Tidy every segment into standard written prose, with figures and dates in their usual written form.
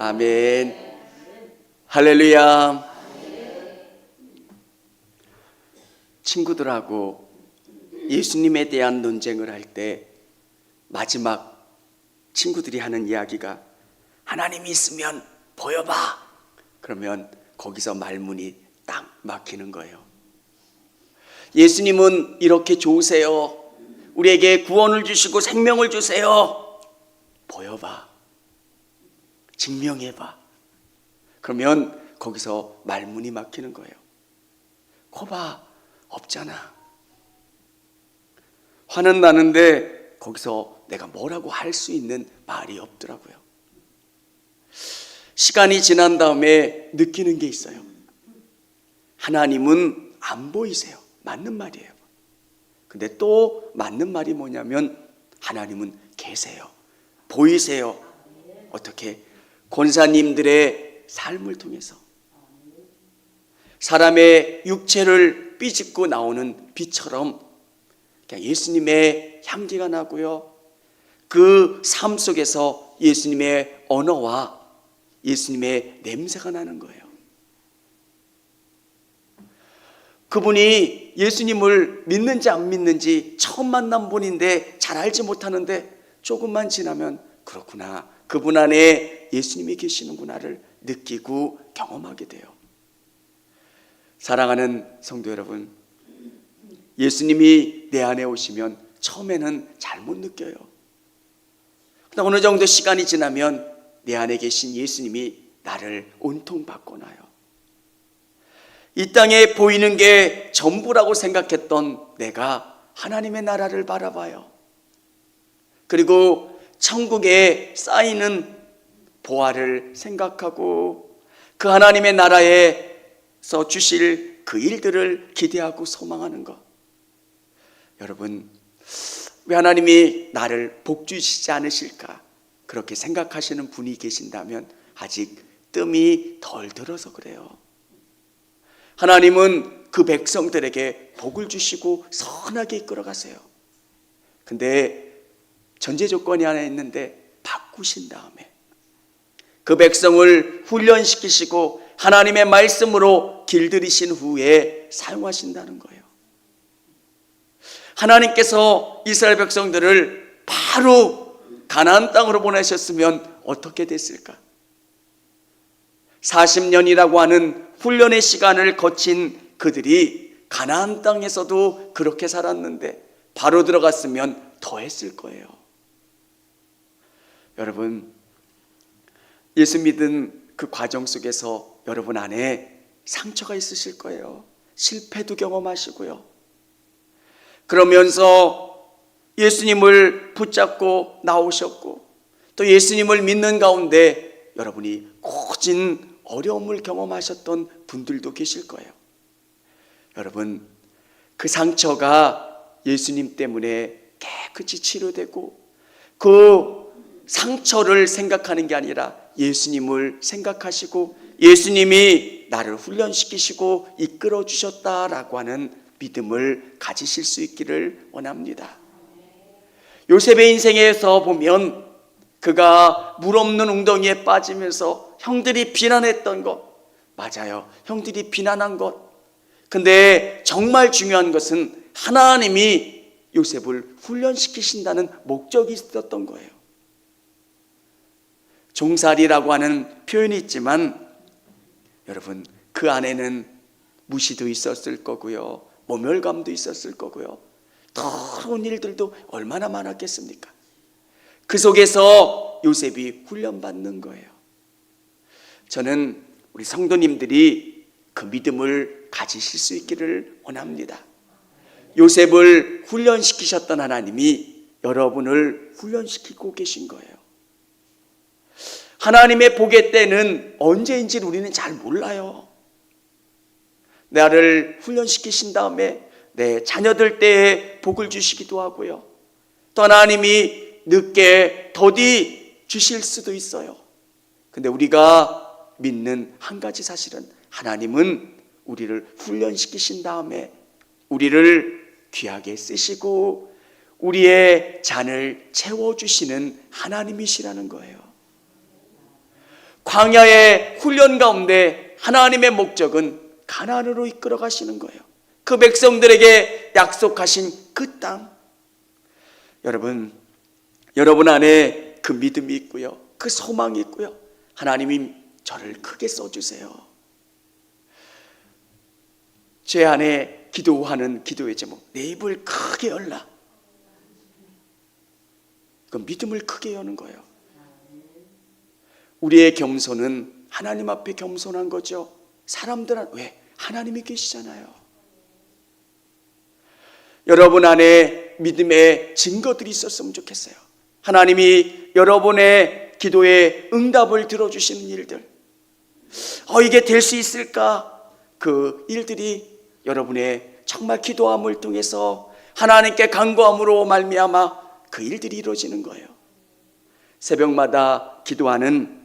아멘. 할렐루야. 친구들하고 예수님에 대한 논쟁을 할 때 마지막 친구들이 하는 이야기가 하나님이 있으면 보여봐. 그러면 거기서 말문이 딱 막히는 거예요. 예수님은 이렇게 좋으세요. 우리에게 구원을 주시고 생명을 주세요. 보여봐. 증명해봐. 그러면 거기서 말문이 막히는 거예요. 거봐, 없잖아. 화는 나는데 거기서 내가 뭐라고 할 수 있는 말이 없더라고요. 시간이 지난 다음에 느끼는 게 있어요. 하나님은 안 보이세요. 맞는 말이에요. 근데 또 맞는 말이 뭐냐면 하나님은 계세요. 보이세요. 어떻게? 권사님들의 삶을 통해서 사람의 육체를 삐집고 나오는 빛처럼 예수님의 향기가 나고요. 그 삶 속에서 예수님의 언어와 예수님의 냄새가 나는 거예요. 그분이 예수님을 믿는지 안 믿는지 처음 만난 분인데 잘 알지 못하는데 조금만 지나면 그렇구나, 그분 안에 예수님이 계시는구나를 느끼고 경험하게 돼요. 사랑하는 성도 여러분, 예수님이 내 안에 오시면 처음에는 잘 못 느껴요. 그러나 어느 정도 시간이 지나면 내 안에 계신 예수님이 나를 온통 바꿔놔요. 이 땅에 보이는 게 전부라고 생각했던 내가 하나님의 나라를 바라봐요. 그리고 천국에 쌓이는 보화를 생각하고 그 하나님의 나라에서 주실 그 일들을 기대하고 소망하는 것. 여러분, 왜 하나님이 나를 복 주시지 않으실까? 그렇게 생각하시는 분이 계신다면 아직 뜸이 덜 들어서 그래요. 하나님은 그 백성들에게 복을 주시고 선하게 이끌어 가세요. 근데 전제 조건이 하나 있는데 바꾸신 다음에 그 백성을 훈련시키시고 하나님의 말씀으로 길들이신 후에 사용하신다는 거예요. 하나님께서 이스라엘 백성들을 바로 가나안 땅으로 보내셨으면 어떻게 됐을까? 40년이라고 하는 훈련의 시간을 거친 그들이 가나안 땅에서도 그렇게 살았는데 바로 들어갔으면 더 했을 거예요. 여러분, 예수 믿은 그 과정 속에서 여러분 안에 상처가 있으실 거예요. 실패도 경험하시고요. 그러면서 예수님을 붙잡고 나오셨고 또 예수님을 믿는 가운데 여러분이 고진 어려움을 경험하셨던 분들도 계실 거예요. 여러분, 그 상처가 예수님 때문에 깨끗이 치료되고 그 상처를 생각하는 게 아니라 예수님을 생각하시고 예수님이 나를 훈련시키시고 이끌어 주셨다라고 하는 믿음을 가지실 수 있기를 원합니다. 요셉의 인생에서 보면 그가 물 없는 웅덩이에 빠지면서 형들이 비난했던 것, 맞아요. 형들이 비난한 것. 근데 정말 중요한 것은 하나님이 요셉을 훈련시키신다는 목적이 있었던 거예요. 종살이라고 하는 표현이 있지만 여러분, 그 안에는 무시도 있었을 거고요, 모멸감도 있었을 거고요, 더러운 일들도 얼마나 많았겠습니까? 그 속에서 요셉이 훈련받는 거예요. 저는 우리 성도님들이 그 믿음을 가지실 수 있기를 원합니다. 요셉을 훈련시키셨던 하나님이 여러분을 훈련시키고 계신 거예요. 하나님의 복의 때는 언제인지 우리는 잘 몰라요. 나를 훈련시키신 다음에 내 자녀들 때에 복을 주시기도 하고요, 또 하나님이 늦게 더디 주실 수도 있어요. 근데 우리가 믿는 한 가지 사실은 하나님은 우리를 훈련시키신 다음에 우리를 귀하게 쓰시고 우리의 잔을 채워주시는 하나님이시라는 거예요. 광야의 훈련 가운데 하나님의 목적은 가나안으로 이끌어 가시는 거예요. 그 백성들에게 약속하신 그 땅. 여러분 안에 그 믿음이 있고요, 그 소망이 있고요. 하나님이 저를 크게 써주세요. 제 안에 기도하는 기도의 제목, 내 입을 크게 열라. 그 믿음을 크게 여는 거예요. 우리의 겸손은 하나님 앞에 겸손한 거죠. 사람들은 왜? 하나님이 계시잖아요. 여러분 안에 믿음의 증거들이 있었으면 좋겠어요. 하나님이 여러분의 기도에 응답을 들어주시는 일들, 이게 될 수 있을까? 그 일들이 여러분의 정말 기도함을 통해서 하나님께 간구함으로 말미암아 그 일들이 이루어지는 거예요. 새벽마다 기도하는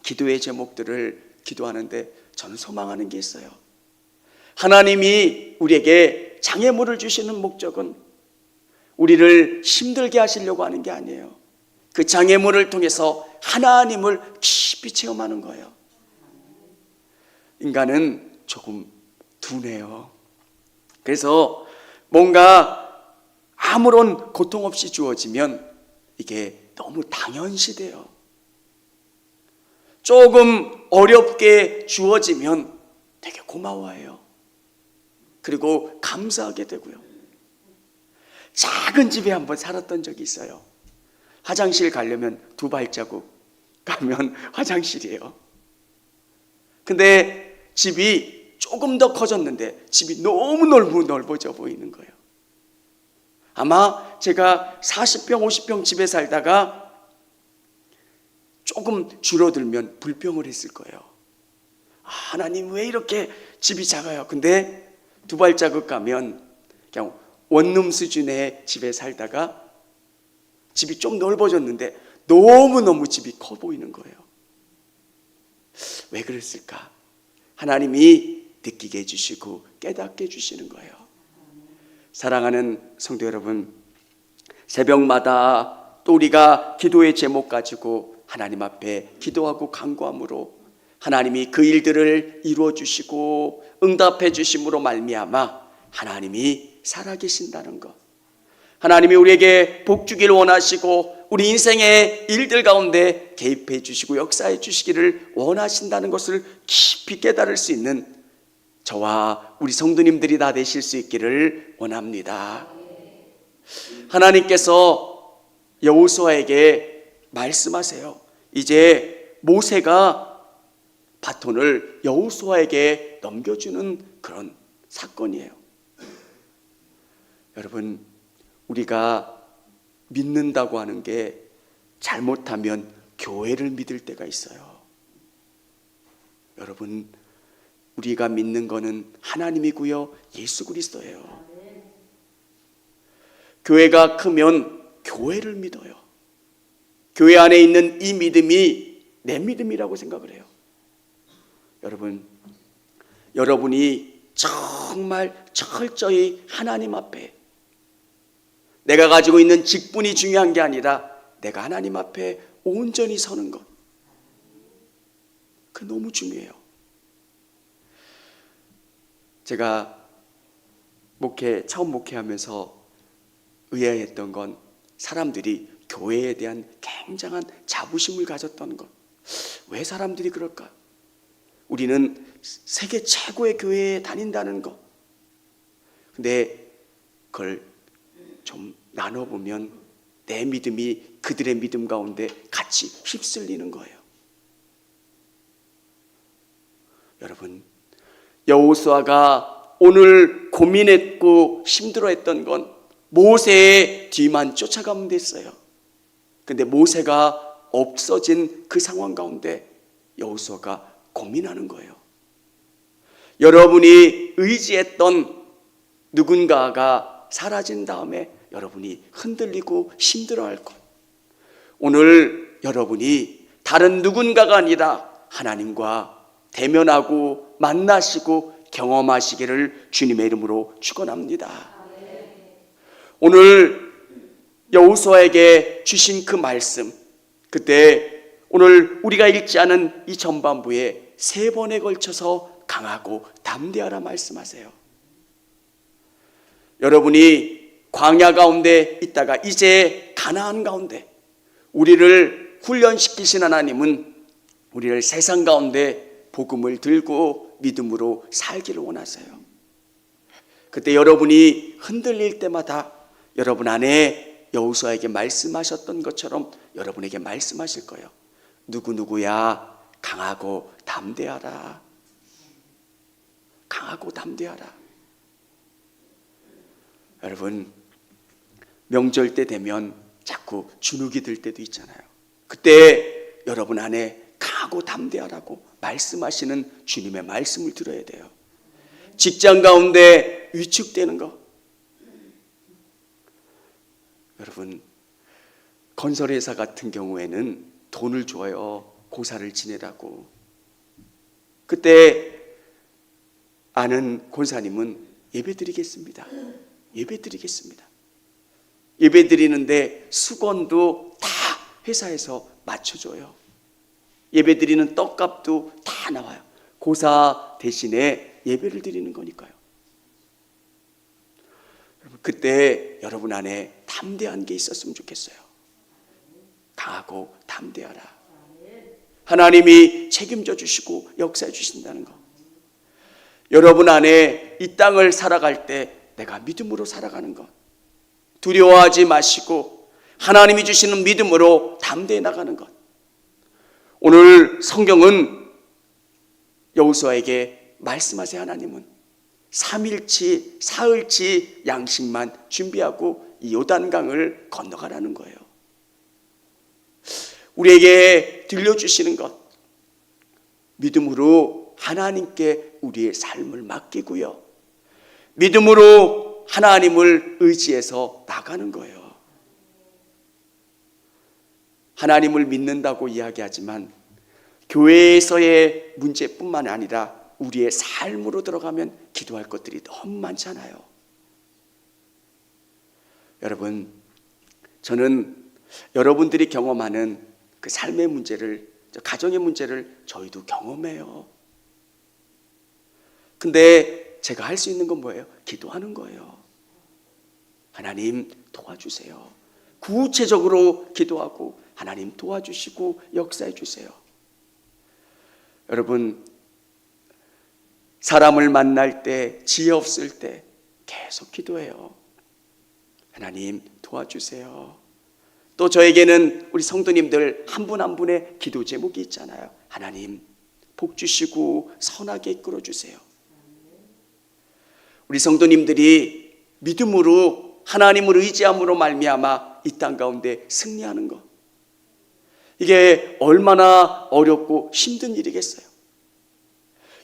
기도의 제목들을 기도하는데 저는 소망하는 게 있어요. 하나님이 우리에게 장애물을 주시는 목적은 우리를 힘들게 하시려고 하는 게 아니에요. 그 장애물을 통해서 하나님을 깊이 체험하는 거예요. 인간은 조금 둔해요. 그래서 뭔가 아무런 고통 없이 주어지면 이게 너무 당연시돼요. 조금 어렵게 주어지면 되게 고마워해요. 그리고 감사하게 되고요. 작은 집에 한번 살았던 적이 있어요. 화장실 가려면 2발자국 가면 화장실이에요. 근데 집이 조금 더 커졌는데 집이 너무 넓어져 보이는 거예요. 아마 제가 40평, 50평 집에 살다가 조금 줄어들면 불평을 했을 거예요. 하나님 왜 이렇게 집이 작아요? 근데 2발자국 가면 그냥 원룸 수준의 집에 살다가 집이 좀 넓어졌는데 너무너무 집이 커 보이는 거예요. 왜 그랬을까? 하나님이 느끼게 해주시고 깨닫게 해주시는 거예요. 사랑하는 성도 여러분, 새벽마다 또 우리가 기도의 제목 가지고 하나님 앞에 기도하고 간구함으로 하나님이 그 일들을 이루어 주시고 응답해 주심으로 말미암아 하나님이 살아계신다는 것, 하나님이 우리에게 복 주기를 원하시고 우리 인생의 일들 가운데 개입해 주시고 역사해 주시기를 원하신다는 것을 깊이 깨달을 수 있는 저와 우리 성도님들이 다 되실 수 있기를 원합니다. 하나님께서 여호수아에게 말씀하세요. 이제 모세가 바톤을 여호수아에게 넘겨주는 그런 사건이에요. 여러분, 우리가 믿는다고 하는 게 잘못하면 교회를 믿을 때가 있어요. 여러분, 우리가 믿는 거는 하나님이고요, 예수 그리스도예요. 교회가 크면 교회를 믿어요. 교회 안에 있는 이 믿음이 내 믿음이라고 생각을 해요. 여러분이 정말 철저히 하나님 앞에, 내가 가지고 있는 직분이 중요한 게 아니라 내가 하나님 앞에 온전히 서는 것, 그 너무 중요해요. 제가 처음 목회하면서 의아했던 건 사람들이 교회에 대한 굉장한 자부심을 가졌던 것. 왜 사람들이 그럴까? 우리는 세계 최고의 교회에 다닌다는 것. 근데 그걸 좀 나눠보면 내 믿음이 그들의 믿음 가운데 같이 휩쓸리는 거예요. 여러분, 여호수아가 오늘 고민했고 힘들어했던 건 모세의 뒤만 쫓아가면 됐어요. 근데 모세가 없어진 그 상황 가운데 여호수아가 고민하는 거예요. 여러분이 의지했던 누군가가 사라진 다음에 여러분이 흔들리고 힘들어할 것, 오늘 여러분이 다른 누군가가 아니라 하나님과 대면하고 만나시고 경험하시기를 주님의 이름으로 축원합니다. 오늘 여호수아에게 주신 그 말씀, 그때 오늘 우리가 읽지 않은 이 전반부에 3번에 걸쳐서 강하고 담대하라 말씀하세요. 여러분이 광야 가운데 있다가 이제 가나안 가운데 우리를 훈련시키신 하나님은 우리를 세상 가운데 복음을 들고 믿음으로 살기를 원하세요. 그때 여러분이 흔들릴 때마다 여러분 안에 여호수아에게 말씀하셨던 것처럼 여러분에게 말씀하실 거예요. 누구누구야 강하고 담대하라. 강하고 담대하라. 여러분, 명절 때 되면 자꾸 주눅이 들 때도 있잖아요. 그때 여러분 안에 강하고 담대하라고 말씀하시는 주님의 말씀을 들어야 돼요. 직장 가운데 위축되는 거. 여러분, 건설회사 같은 경우에는 돈을 줘요. 고사를 지내라고. 그때 아는 권사님은 예배드리겠습니다. 예배드리겠습니다. 예배드리는데 수건도 다 회사에서 맞춰줘요. 예배드리는 떡값도 다 나와요. 고사 대신에 예배를 드리는 거니까요. 그때 여러분 안에 담대한 게 있었으면 좋겠어요. 강하고 담대하라. 하나님이 책임져 주시고 역사해 주신다는 거. 여러분 안에 이 땅을 살아갈 때 내가 믿음으로 살아가는 것. 두려워하지 마시고 하나님이 주시는 믿음으로 담대해 나가는 것. 오늘 성경은 여호수아에게 말씀하세요. 하나님은 3일치 사흘치 양식만 준비하고 이 요단강을 건너가라는 거예요. 우리에게 들려주시는 것, 믿음으로 하나님께 우리의 삶을 맡기고요, 믿음으로 하나님을 의지해서 나가는 거예요. 하나님을 믿는다고 이야기하지만 교회에서의 문제뿐만 아니라 우리의 삶으로 들어가면 기도할 것들이 너무 많잖아요. 여러분, 저는 여러분들이 경험하는 그 삶의 문제를, 가정의 문제를 저희도 경험해요. 근데 제가 할 수 있는 건 뭐예요? 기도하는 거예요. 하나님 도와주세요. 구체적으로 기도하고 하나님 도와주시고 역사해 주세요. 여러분, 사람을 만날 때, 지혜 없을 때 계속 기도해요. 하나님 도와주세요. 또 저에게는 우리 성도님들 한 분 한 분의 기도 제목이 있잖아요. 하나님 복 주시고 선하게 이끌어 주세요. 우리 성도님들이 믿음으로 하나님을 의지함으로 말미암아 이 땅 가운데 승리하는 것, 이게 얼마나 어렵고 힘든 일이겠어요.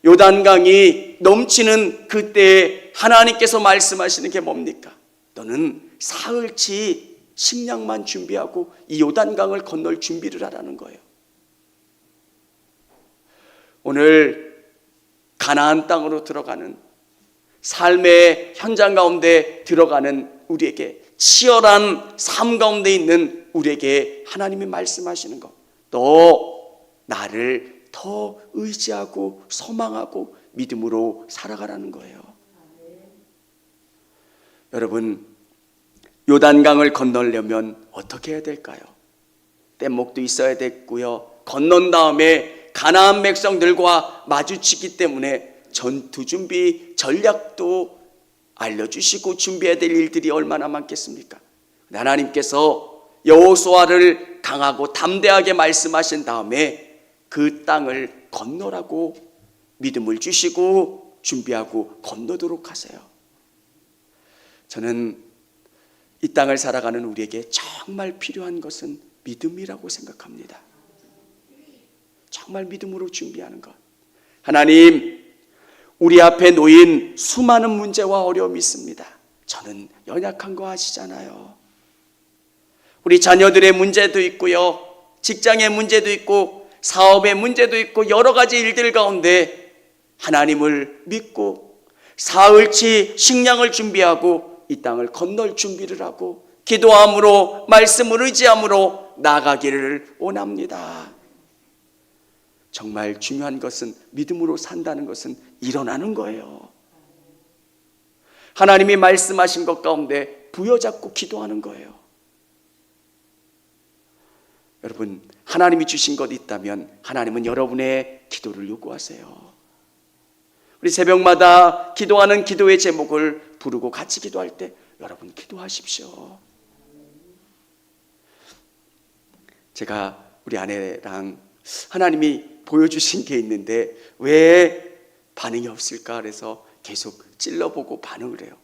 요단강이 넘치는 그때에 하나님께서 말씀하시는 게 뭡니까? 너는 사흘치 식량만 준비하고 이 요단강을 건널 준비를 하라는 거예요. 오늘 가나안 땅으로 들어가는 삶의 현장 가운데 들어가는 우리에게, 치열한 삶 가운데 있는 우리에게 하나님이 말씀하시는 것, 너 나를 더 의지하고 소망하고 믿음으로 살아가라는 거예요. 여러분, 요단강을 건너려면 어떻게 해야 될까요? 뗏목도 있어야 됐고요, 건넌 다음에 가나안 백성들과 마주치기 때문에 전투 준비, 전략도 알려주시고 준비해야 될 일들이 얼마나 많겠습니까? 하나님께서 여호수아를 강하고 담대하게 말씀하신 다음에 그 땅을 건너라고 믿음을 주시고 준비하고 건너도록 하세요. 저는 이 땅을 살아가는 우리에게 정말 필요한 것은 믿음이라고 생각합니다. 정말 믿음으로 준비하는 것. 하나님, 우리 앞에 놓인 수많은 문제와 어려움이 있습니다. 저는 연약한 거 아시잖아요. 우리 자녀들의 문제도 있고요, 직장의 문제도 있고, 사업의 문제도 있고, 여러 가지 일들 가운데 하나님을 믿고 사흘치 식량을 준비하고 이 땅을 건널 준비를 하고 기도함으로, 말씀을 의지함으로 나가기를 원합니다. 정말 중요한 것은 믿음으로 산다는 것은 일어나는 거예요. 하나님이 말씀하신 것 가운데 부여잡고 기도하는 거예요. 여러분, 하나님이 주신 것 있다면 하나님은 여러분의 기도를 요구하세요. 우리 새벽마다 기도하는 기도의 제목을 부르고 같이 기도할 때 여러분 기도하십시오. 제가 우리 아내랑 하나님이 보여주신 게 있는데 왜 반응이 없을까? 그래서 계속 찔러보고 반응을 해요.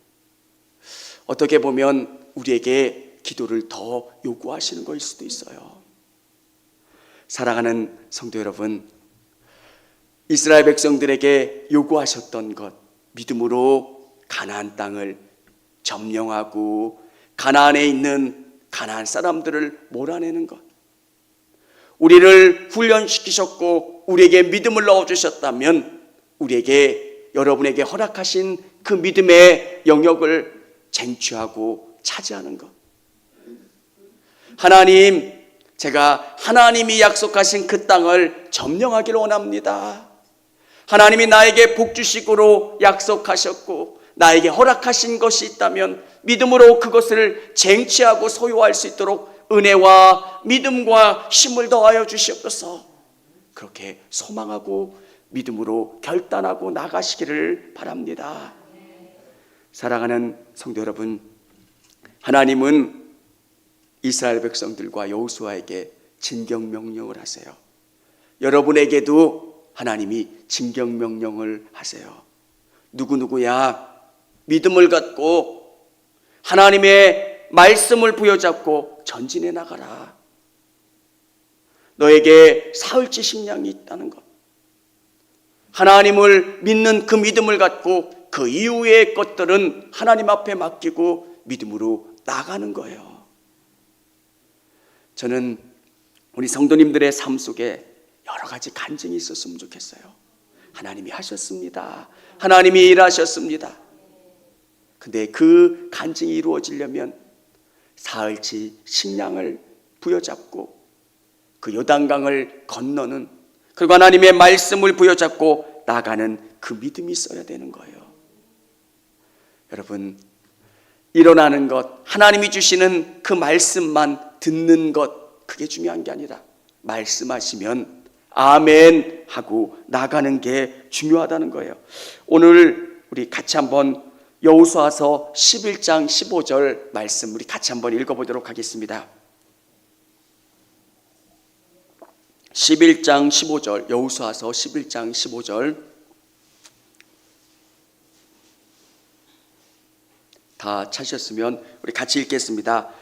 어떻게 보면 우리에게 기도를 더 요구하시는 것일 수도 있어요. 사랑하는 성도 여러분, 이스라엘 백성들에게 요구하셨던 것, 믿음으로 가나안 땅을 점령하고 가나안에 있는 가나안 사람들을 몰아내는 것, 우리를 훈련시키셨고 우리에게 믿음을 넣어주셨다면 우리에게, 여러분에게 허락하신 그 믿음의 영역을 쟁취하고 차지하는 것. 하나님, 제가 하나님이 약속하신 그 땅을 점령하기를 원합니다. 하나님이 나에게 복 주시기로 약속하셨고 나에게 허락하신 것이 있다면 믿음으로 그것을 쟁취하고 소유할 수 있도록 은혜와 믿음과 힘을 더하여 주시옵소서. 그렇게 소망하고 믿음으로 결단하고 나가시기를 바랍니다. 사랑하는 성도 여러분, 하나님은 이스라엘 백성들과 여호수아에게 진경명령을 하세요. 여러분에게도 하나님이 진경명령을 하세요. 누구누구야, 믿음을 갖고 하나님의 말씀을 부여잡고 전진해 나가라. 너에게 사흘째 식량이 있다는 것, 하나님을 믿는 그 믿음을 갖고 그 이후의 것들은 하나님 앞에 맡기고 믿음으로 나가는 거예요. 저는 우리 성도님들의 삶 속에 여러 가지 간증이 있었으면 좋겠어요. 하나님이 하셨습니다. 하나님이 일하셨습니다. 근데 그 간증이 이루어지려면 사흘치 식량을 부여잡고 그 요단강을 건너는, 그리고 하나님의 말씀을 부여잡고 나가는 그 믿음이 있어야 되는 거예요. 여러분, 일어나는 것, 하나님이 주시는 그 말씀만 듣는 것, 그게 중요한 게 아니라 말씀하시면 아멘 하고 나가는 게 중요하다는 거예요. 오늘 우리 같이 한번 여호수아서 11장 15절 말씀 우리 같이 한번 읽어보도록 하겠습니다. 11장 15절, 여호수아서 11장 15절 다 찾으셨으면 우리 같이 읽겠습니다.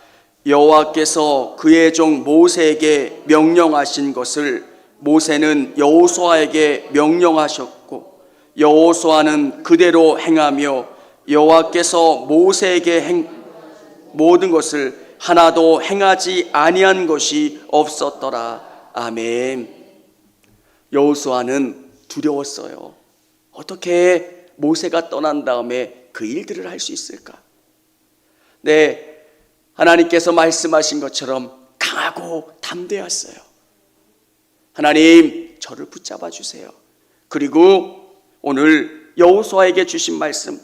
여호와께서 그의 종 모세에게 명령하신 것을 모세는 여호수아에게 명령하셨고 여호수아는 그대로 행하며 여호와께서 모세에게 모든 것을 하나도 행하지 아니한 것이 없었더라. 아멘. 여호수아는 두려웠어요. 어떻게 모세가 떠난 다음에 그 일들을 할 수 있을까? 네, 하나님께서 말씀하신 것처럼 강하고 담대했어요. 하나님, 저를 붙잡아 주세요. 그리고 오늘 여호수아에게 주신 말씀,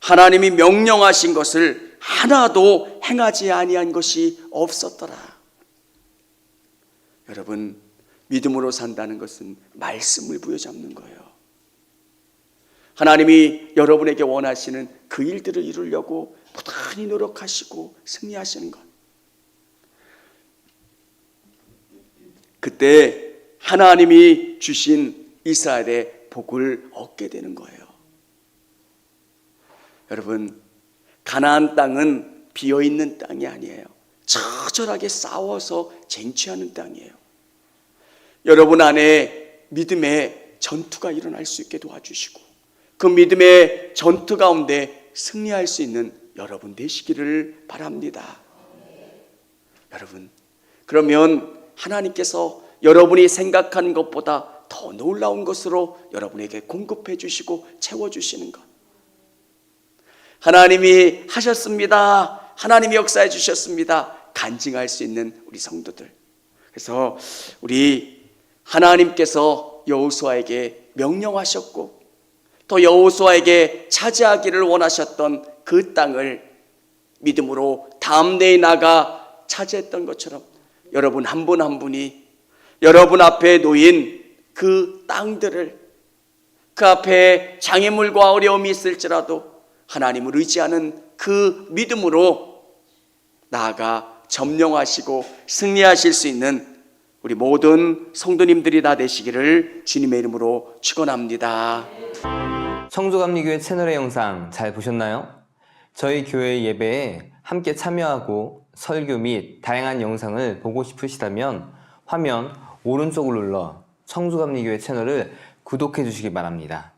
하나님이 명령하신 것을 하나도 행하지 아니한 것이 없었더라. 여러분, 믿음으로 산다는 것은 말씀을 부여잡는 거예요. 하나님이 여러분에게 원하시는 그 일들을 이루려고 부단히 노력하시고 승리하시는 것, 그때 하나님이 주신 이스라엘의 복을 얻게 되는 거예요. 여러분, 가나안 땅은 비어있는 땅이 아니에요. 처절하게 싸워서 쟁취하는 땅이에요. 여러분 안에 믿음의 전투가 일어날 수 있게 도와주시고 그 믿음의 전투 가운데 승리할 수 있는 여러분 되시기를 바랍니다. 여러분, 그러면 하나님께서 여러분이 생각하는 것보다 더 놀라운 것으로 여러분에게 공급해 주시고 채워주시는 것, 하나님이 하셨습니다, 하나님이 역사해 주셨습니다, 간증할 수 있는 우리 성도들. 그래서 우리 하나님께서 여호수아에게 명령하셨고 또 여호수아에게 차지하기를 원하셨던 그 땅을 믿음으로 담대히 나가 차지했던 것처럼 여러분 한 분 한 분이 여러분 앞에 놓인 그 땅들을 그 앞에 장애물과 어려움이 있을지라도 하나님을 의지하는 그 믿음으로 나아가 점령하시고 승리하실 수 있는 우리 모든 성도님들이 다 되시기를 주님의 이름으로 축원합니다. 청주감리교회 채널의 영상 잘 보셨나요? 저희 교회 예배에 함께 참여하고 설교 및 다양한 영상을 보고 싶으시다면 화면 오른쪽을 눌러 청주감리교회 채널을 구독해 주시기 바랍니다.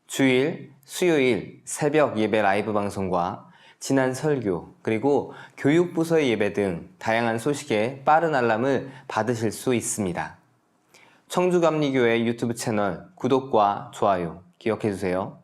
주일, 수요일 새벽 예배 라이브 방송과 지난 설교, 그리고 교육부서의 예배 등 다양한 소식에 빠른 알람을 받으실 수 있습니다. 청주감리교회 유튜브 채널 구독과 좋아요 기억해 주세요.